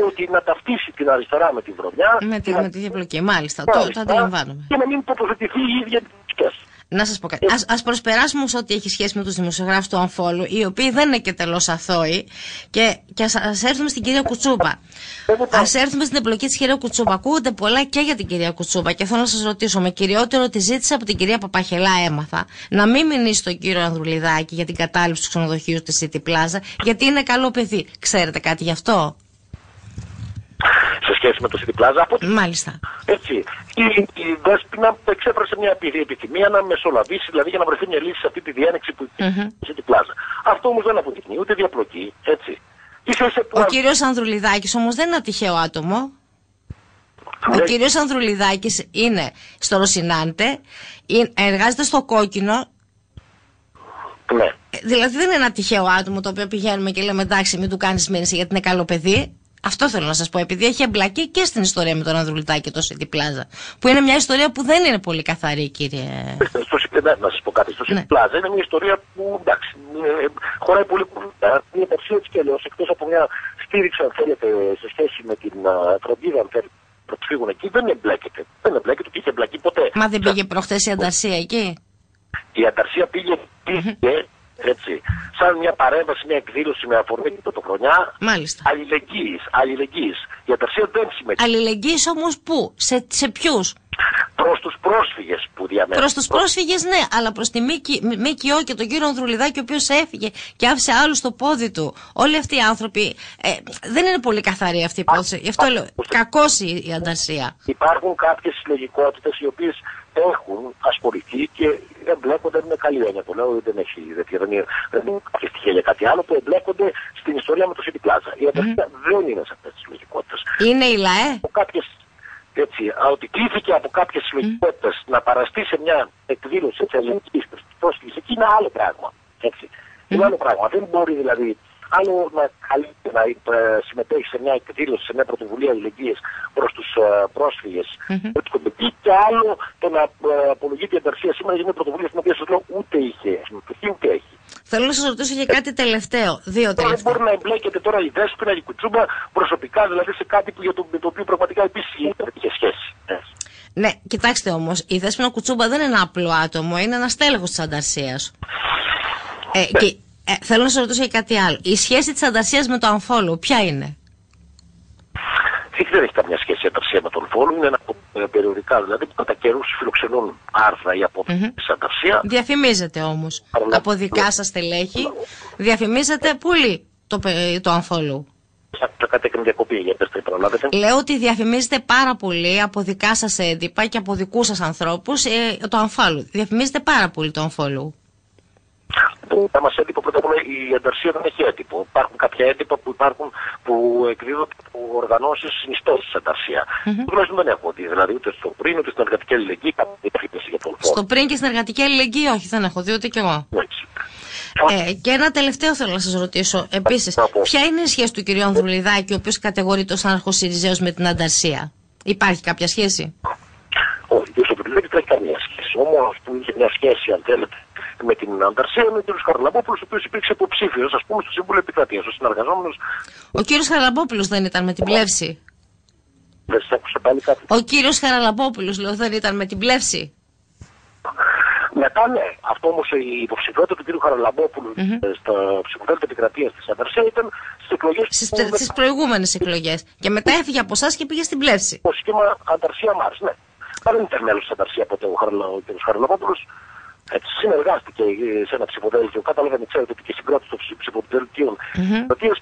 Ότι να ταυτίσει την αριστερά με τη βρωμιά. Με τη διαπλοκή, μάλιστα, το αντιλαμβάνομαι. Και να μην τοποθετηθεί η ίδια τη σχέση. Να σας πω κάτι. Ας προσπεράσουμε όσο ό,τι έχει σχέση με τους δημοσιογράφους του Αμφόλου, οι οποίοι δεν είναι και τελώς αθώοι, και ας έρθουμε στην κυρία Κουτσούπα. Ας έρθουμε στην εμπλοκή της κυρία Κουτσούπα. Ακούγονται πολλά και για την κυρία Κουτσούπα και θέλω να σας ρωτήσω, με κυριότερο τη ζήτησα από την κυρία Παπαχελά, έμαθα να μην μηνύσει τον κύριο Ανδρουλιδάκη για την κατάληψη του ξενοδοχείου της City Plaza, γιατί είναι καλό παιδί. Ξέρετε κάτι γι' αυτό? Σε σχέση με το City Plaza, μάλιστα. Έτσι. Η Δέσποινα εξέφρασε μια επιθυμία να μεσολαβήσει, δηλαδή για να βρεθεί μια λύση σε αυτή τη διένεξη που υπάρχει στο City Plaza. Αυτό όμως δεν αποδεικνύει ούτε διαπλοκή, έτσι. Ο κύριος Ανδρουλιδάκης όμως δεν είναι ένα τυχαίο άτομο. Ο κύριος Ανδρουλιδάκης είναι στο Ροσινάντε, εργάζεται στο Κόκκινο. Ναι. Δηλαδή δεν είναι ένα τυχαίο άτομο το οποίο πηγαίνουμε και λέμε εντάξει, μην του κάνεις μήνυση γιατί είναι καλό παιδί. Αυτό θέλω να σας πω, επειδή έχει εμπλακεί και στην ιστορία με τον Ανδρουλιδάκη και το City Plaza, που είναι μια ιστορία που δεν είναι πολύ καθαρή, κύριε. Να σας πω κάτι. Στο City Plaza είναι μια ιστορία που εντάξει, χωράει πολύ κουβέντα. Είναι ταξίδι της Κελαιός, εκτός από μια στήριξη, αν θέλετε, σε σχέση με την φροντίδα, αν θέλετε, προσφύγουν εκεί, δεν εμπλέκεται. Δεν εμπλέκεται και είχε εμπλακεί ποτέ. Μα δεν πήγε προχθές η Ανταρσία εκεί? Η Ανταρσία πήγε έτσι, σαν μια παρέμβαση, μια εκδήλωση με αφορμή την πρωτοχρονιά. Μάλιστα. Αλληλεγγύης. Η Ανταρσία δεν συμμετείχε. Αλληλεγγύης όμως πού, σε ποιους? Προς τους πρόσφυγες που διαμένουν. Προς τους πρόσφυγες, ναι, αλλά προς τη ΜΚΟ και τον κύριο Ανδρουλιδάκη, ο οποίος έφυγε και άφησε άλλους στο πόδι του. Όλοι αυτοί οι άνθρωποι δεν είναι πολύ καθαρή αυτή η υπόθεση. Γι' αυτό λέω, κακώς η Ανταρσία. Υπάρχουν κάποιες συλλογικότητες οι οποίες έχουν ασχοληθεί και εμπλέκονται με καλή έννοια. Το λέω, δεν έχει κάποια στοιχεία για κάτι άλλο, που εμπλέκονται στην ιστορία με το City Plaza. Η Ανταρσία δεν είναι σε αυτές τις συλλογικότητες. Είναι η ΛΑΕ. Έτσι, ότι κλήθηκε από κάποιες συλλογικότητες να παραστεί σε μια εκδήλωση της ελληνικής πρόσφυγης, εκεί είναι άλλο πράγμα. Έτσι. Είναι άλλο πράγμα. Δεν μπορεί δηλαδή άλλο να καλείται να συμμετέχει σε μια εκδήλωση, σε μια πρωτοβουλία αλληλεγγύης προς τους πρόσφυγες και άλλο το να απολογείται η Ανταρσία σήμερα για μια πρωτοβουλία στην οποία σας λέω ούτε είχε συμμετοχή ούτε έχει. Θέλω να σας ρωτήσω για κάτι τελευταίο. Δεν μπορεί να εμπλέκεται τώρα η Δέσποινα, η Κουτσούμπα προσωπικά, δηλαδή σε κάτι που, με το οποίο πραγματικά επίσης είχε σχέση. Ναι, κοιτάξτε όμως, η Δέσποινα Κουτσούμπα δεν είναι ένα απλό άτομο, είναι ένα στέλεχος της Ανταρσίας. Και θέλω να σας ρωτήσω για κάτι άλλο. Η σχέση της Ανταρσίας με το Unfollow ποια είναι? Δεν έχει καμιά σχέση η Ανταρσία με τον Unfollow. Είναι ένα περιοδικά δηλαδή που κατά καιρούς φιλοξενούν άρθρα ή απόψεις της Ανταρσία. Διαφημίζεται όμως. Από δικά σας στελέχη διαφημίζεται πολύ το Unfollow. Θα κατέκρινε διακοπή, για πες το προλάβετε. Λέω ότι διαφημίζεται πάρα πολύ από δικά σας έντυπα και από δικούς σας ανθρώπους το Unfollow. Διαφημίζεται πάρα πολύ το Unfollow. Τα μας έντυπο, πρώτα απ' όλα η Ανταρσία δεν έχει έντυπο. Υπάρχουν κάποια έντυπα που εκδίδονται από οργανώσεις συνιστώσεις της Ανταρσία. Τουλάχιστον δεν έχω δει, δηλαδή ούτε στο πριν ούτε στην εργατική αλληλεγγύη, κάποια διαφήμιση για τον φόρο. Στο πριν και στην εργατική αλληλεγγύη, όχι, δεν έχω δει ούτε κι εγώ. Και ένα τελευταίο θέλω να σας ρωτήσω. Επίσης, ποια είναι η σχέση του κ. Ανδρουλιδάκη, ο οποίος κατηγορείται ως αναρχοσυριζέος με την Ανταρσία? Υπάρχει κάποια σχέση? Όχι, ο κ. Ανδρουλιδάκης δεν έχει καμία σχέση. Όμως που είχε μια σχέση, αν θέλετε, με την Ανταρσία, με τον κ. Χαραλαμπόπουλος, ο οποίος υπήρξε υποψήφιος, ας πούμε, στο Σύμβουλο Επικρατείας, ο συνεργαζόμενος. Ο κ. Χαραλαμπόπουλος δεν ήταν με την πλεύση? Δεν σας άκουσα πάλι κάτι. Ο κ. Χαραλαμπόπουλος, λέω, δεν ήταν με την πλεύση? Μετά ναι, αυτό όμως η υποψηφιότητα του κ. Χαραλαμπόπουλου στα Συμβουλία Επικρατείας της Ανταρσία ήταν στις εκλογές. Στις προηγούμενες εκλογές. Και μετά έφυγε από εσάς και πήγε στην πλεύση. Το σχήμα Ανταρσία Μάρς, ναι. Αλλά δεν ήταν μέλος της Ανταρσία ποτέ ο κ. Χαραλαμπόπουλος. Έτσι, συνεργάστηκε σε ένα ψηφοδέλτιο. Καταλαβαίνετε, ξέρετε ότι και η συγκρότηση των ψηφοδελτίων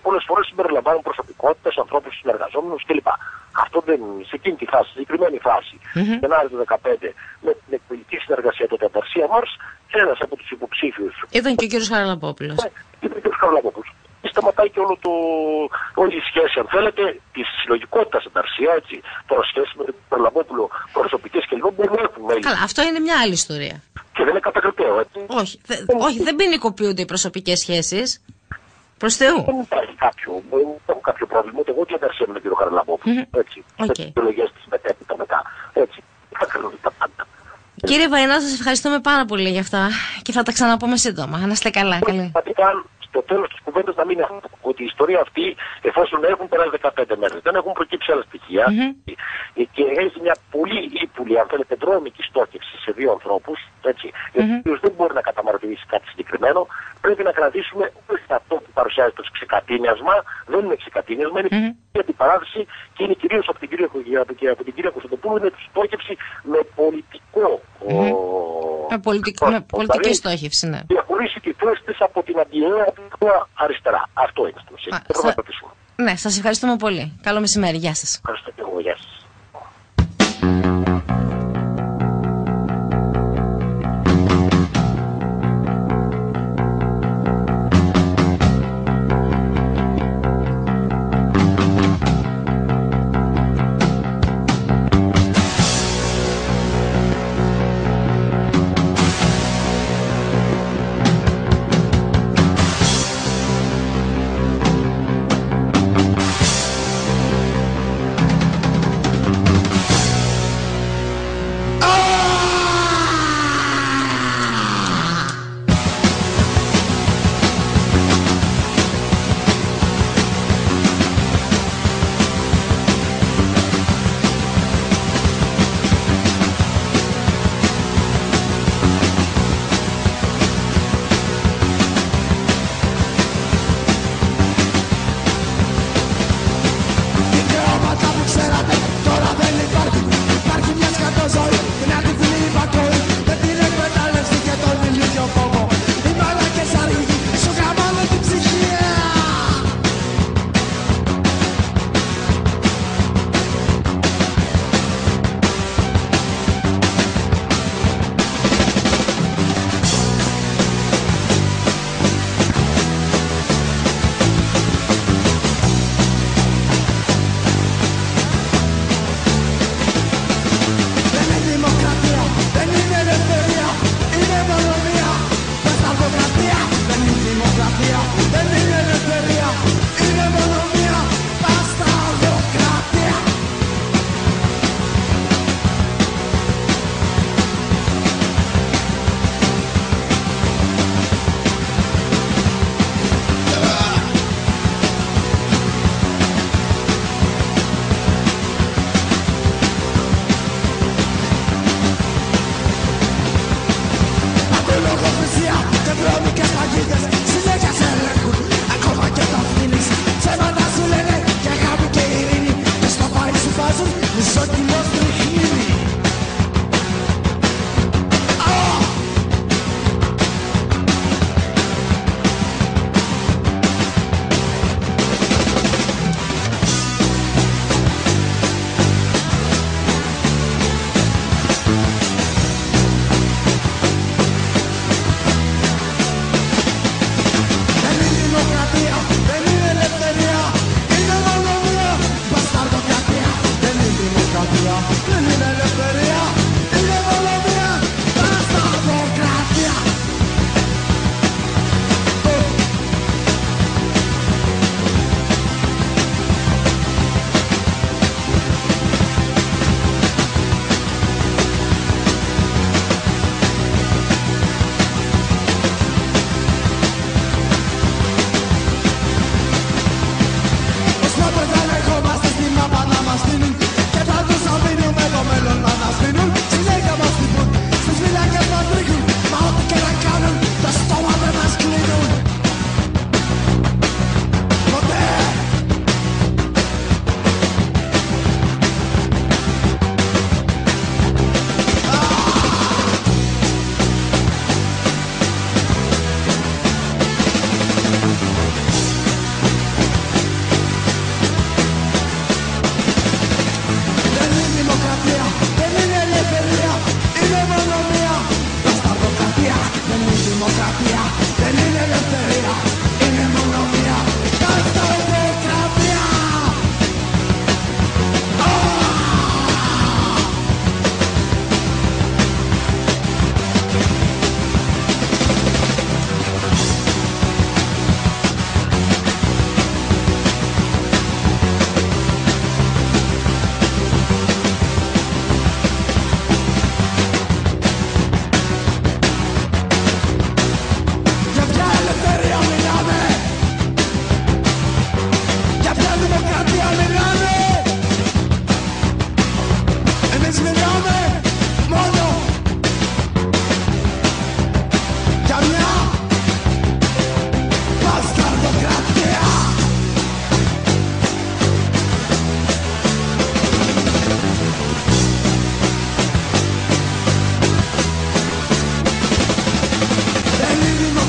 πολλές φορές συμπεριλαμβάνουν προσωπικότητες, ανθρώπους συνεργαζόμενους κλπ. Αυτό δεν, σε εκείνη τη φάση, συγκεκριμένη φάση, Γενάρη του 2015, με την εκπαιδευτική συνεργασία τότε Ανταρσία Μάρς, ένας από τους υποψήφιους. Ήταν και ο κ. Χαραλαμπόπουλος. Ήταν και ο κ. Χαραλαμπόπουλος. Σταματάει και όλη η σχέση, αν θέλετε, της συλλογικότητας Ανταρσία, έτσι. Τώρα σχέση με τον Χαραλαμπόπουλο, προσωπικές και λίγο μπορεί να έχουν μέλη. Καλά, αυτό είναι μια άλλη ιστορία. Και δεν είναι κατακριτέο, έτσι. Όχι, δεν ποινικοποιούνται οι προσωπικές σχέσεις. Προς Θεού. Δεν υπάρχει κάποιο πρόβλημα, ούτε εγώ ούτε η Ανταρσία με τον κύριο Χαραλαμπόπουλο. Έτσι. Οι επιλογές της μετέπειτα μετά. Έτσι. Θα κρίνονται τα πάντα. Κύριε Βαϊνά, σας ευχαριστούμε πάρα πολύ για αυτά και θα τα ξαναπούμε σύντομα. Να είστε καλά. Καλή. Στο τέλος της κουβέντας να μην έχουμε ότι η ιστορία αυτή, εφόσον έχουν περάσει 15 μέρες, δεν έχουν προκύψει άλλα στοιχεία και έχει μια πολύ ύπουλη, αν θέλετε, δρόμικη στόχευση σε δύο ανθρώπους, έτσι, οποίος δεν μπορεί να καταμαρτυρήσει κάτι συγκεκριμένο, πρέπει να κρατήσουμε όχι αυτό που παρουσιάζεται ως ξεκατίνιασμα, δεν είναι ξεκατίνιασμα, είναι αντιπαράθεση και είναι κυρίως από την κυρία Κωνσταντοπούλου, είναι στόχευση με πολιτικό. Με πολιτική στόχευση, ναι. Διαχωρίσει τη θέση της από την αντιαία αριστερά. Αυτό είναι στην ουσία. Ναι, σας ευχαριστούμε πολύ. Καλό μεσημέρι. Γεια σας. Ευχαριστώ και εγώ. Γεια σας.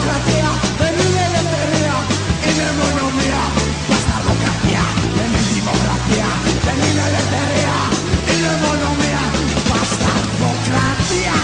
δημοκρατία δεν είναι ελευθερία, είναι μόνο μία βασταλοκρατία. Δεν είναι δημοκρατία, δεν είναι ελευθερία, είναι μόνο μία βασταλοκρατία.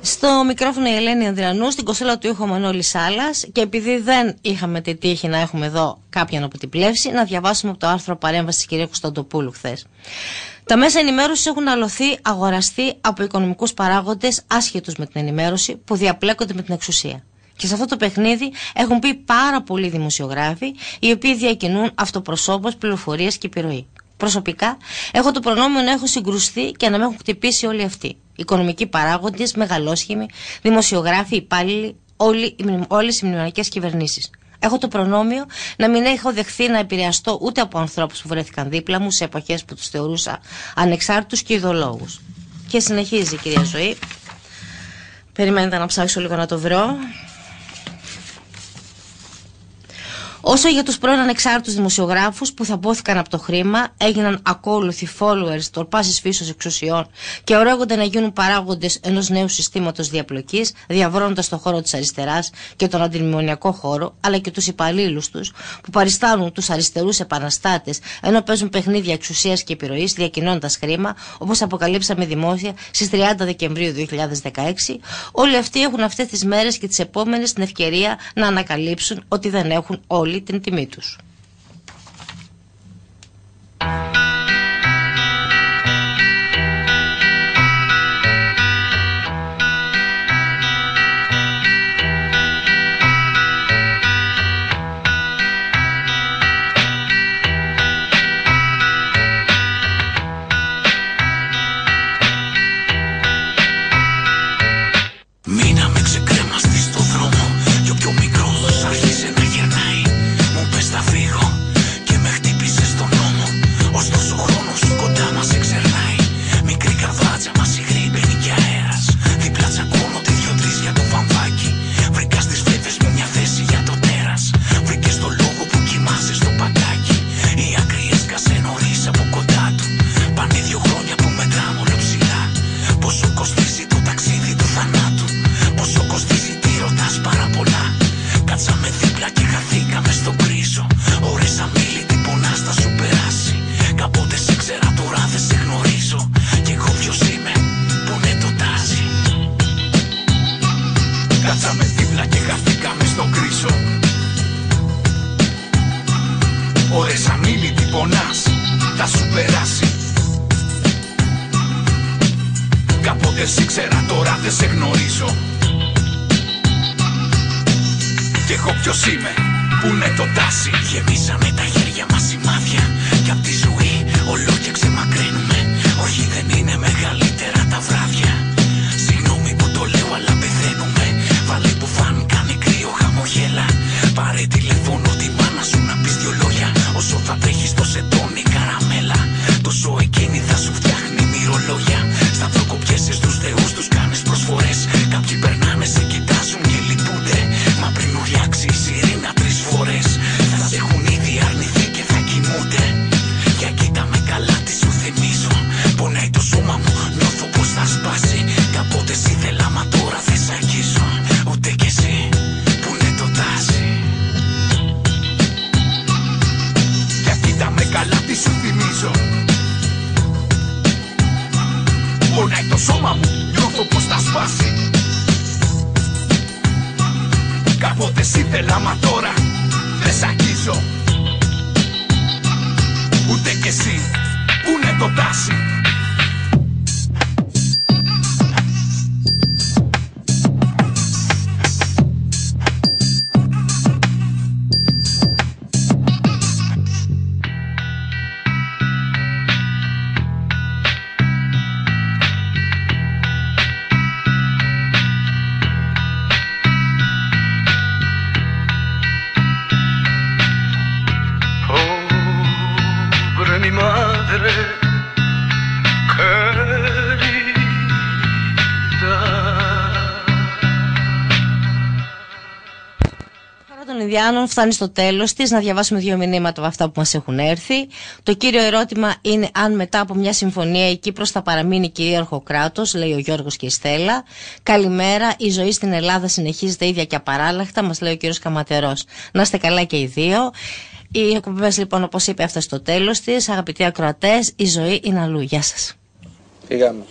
Στο μικρόφωνο η Ελένη Ανδριανού, στην κονσόλα του ήχου Μανώλη Σάλας, και επειδή δεν είχαμε τη τύχη να έχουμε εδώ κάποιον από την πλεύση, να διαβάσουμε από το άρθρο παρέμβαση της κυρία Κωνσταντοπούλου χθες. Τα μέσα ενημέρωσης έχουν αλωθεί, αγοραστεί από οικονομικούς παράγοντες άσχετους με την ενημέρωση που διαπλέκονται με την εξουσία. Και σε αυτό το παιχνίδι έχουν πει πάρα πολλοί δημοσιογράφοι, οι οποίοι διακινούν αυτοπροσώπως πληροφορίες και επιρροή. Προσωπικά, έχω το προνόμιο να έχω συγκρουστεί και να με έχουν χτυπήσει όλοι αυτοί. Οικονομικοί παράγοντες, μεγαλόσχημοι, δημοσιογράφοι, υπάλληλοι, όλες οι μνημονιακές κυβερνήσεις. Έχω το προνόμιο να μην έχω δεχθεί να επηρεαστώ ούτε από ανθρώπους που βρέθηκαν δίπλα μου σε εποχές που τους θεωρούσα ανεξάρτητους και ειδωλόγους. Και συνεχίζει η κυρία Ζωή. Περιμένετε να ψάξω λίγο να το βρω. Όσο για τους πρώην ανεξάρτητους δημοσιογράφους που θαμπόθηκαν από το χρήμα, έγιναν ακόλουθοι followers των πάσης φύσεως εξουσιών και ωρέγονται να γίνουν παράγοντες ενός νέου συστήματος διαπλοκής, διαβρώνοντας τον χώρο της αριστεράς και τον αντιμνημονιακό χώρο, αλλά και τους υπαλλήλους τους που παριστάνουν τους αριστερούς επαναστάτες ενώ παίζουν παιχνίδια εξουσίας και επιρροής, διακινώντας χρήμα, όπως αποκαλύψαμε δημόσια στις 30 Δεκεμβρίου 2016, όλοι αυτοί έχουν αυτές τις μέρες και τις επόμενες την ευκαιρία να ανακαλύψουν ότι δεν έχουν όλοι την τιμή τους. Μείναμε ξεκρέμαστοι στο δρόμο και ο πιο μικρός άρχισε να γερνάει. Μου πες θα φύγω και με χτύπησε στον νόμο. Ωστόσο ο χρόνος κοντά μας εξερνάει. Μικρή καρδάτσα μας υγρή μπαίνει και αέρας. Δίπλα τσακώνω τη 2-3 για το βαμβάκι. Βρήκα στις φλέβες μου μια θέση για το τέρας. Βρήκες το λόγο που κοιμάσαι στο πατάκι. Η άκρη έσκασε νωρίς από κοντά του. Πάνε 2 χρόνια που μετράμε όλο ψηλά. Πόσο κοστίζει το ταξίδι του θανάτου. Πόσο κοστίζει τι ρωτάς πάρα πολλά. Κάτσαμε δίπλα και χαθήκαμε στον κρίσο. Ώρες αμήλυτη πονάς θα σου περάσει. Κάποτε σε ξέρα τώρα δεν σε γνωρίζω. Κι εγώ ποιος είμαι, που είναι το τάζι. Κάτσαμε δίπλα και χαθήκαμε στον κρίσο. Ώρες αμήλυτη πονάς θα σου περάσει. Κάποτε σε ξέρα τώρα δεν σε γνωρίζω. Κι εγώ ποιος είμαι, που είναι το τάσι. Γεμίσανε τα χέρια μας σημάδια κι απ' τη ζωή όλο και ξεμακραίνουμε. Όχι δεν είναι μεγαλύτερα τα βράδια. Συγγνώμη που το λέω αλλά πεθαίνουμε. Βάλε που φαν, κάνει κρύο, χαμογέλα. Πάρε τηλεφώνο τη μάνα σου να πεις 2 λόγια. Όσο θα τρέχεις το σεντόνι καραμέλα, τόσο εκείνη θα σου φτιάχνει μυρολόγια. Σταυροκοπιέσαι στους θεούς τους κάνεις προσφορές. Κάποιοι περνάνε, σε κοιτάζουν και λυπούνται. Μα πριν ουριάξει η σιρήνα 3 φορές θα σε έχουν ήδη αρνηθεί και θα κοιμούνται. Για κοίτα με καλά τι σου θυμίζω. Πονάει το σώμα μου, νιώθω πως θα σπάσει. Κάποτε σ' ήθελα μα τώρα δεν σ' αγγίζω. Ούτε κι εσύ, που είναι το τάζι. Για κοίτα με καλά τι σου θυμίζω. Πονάει το σώμα μου, νιώθω πως θα σπάσει. Κάποτε σ' ήθελα μα τώρα δεν σ' αγγίζω. Ούτε κι εσύ, που είναι το τάσι. Mi madre Μεριδιάνων φτάνει στο τέλος της. Να διαβάσουμε 2 μηνύματα από αυτά που μας έχουν έρθει. Το κύριο ερώτημα είναι αν μετά από μια συμφωνία η Κύπρος θα παραμείνει κυρίαρχο κράτος, λέει ο Γιώργος και η Στέλλα. Καλημέρα, η ζωή στην Ελλάδα συνεχίζεται ίδια και απαράλλαχτα, μας λέει ο κύριος Καματερός. Να είστε καλά και οι δύο. Οι εκπομπές λοιπόν, όπως είπε, έφτασε στο τέλος της. Αγαπητοί ακροατές, η ζωή είναι αλλού. Γεια σας. Φύγαμε.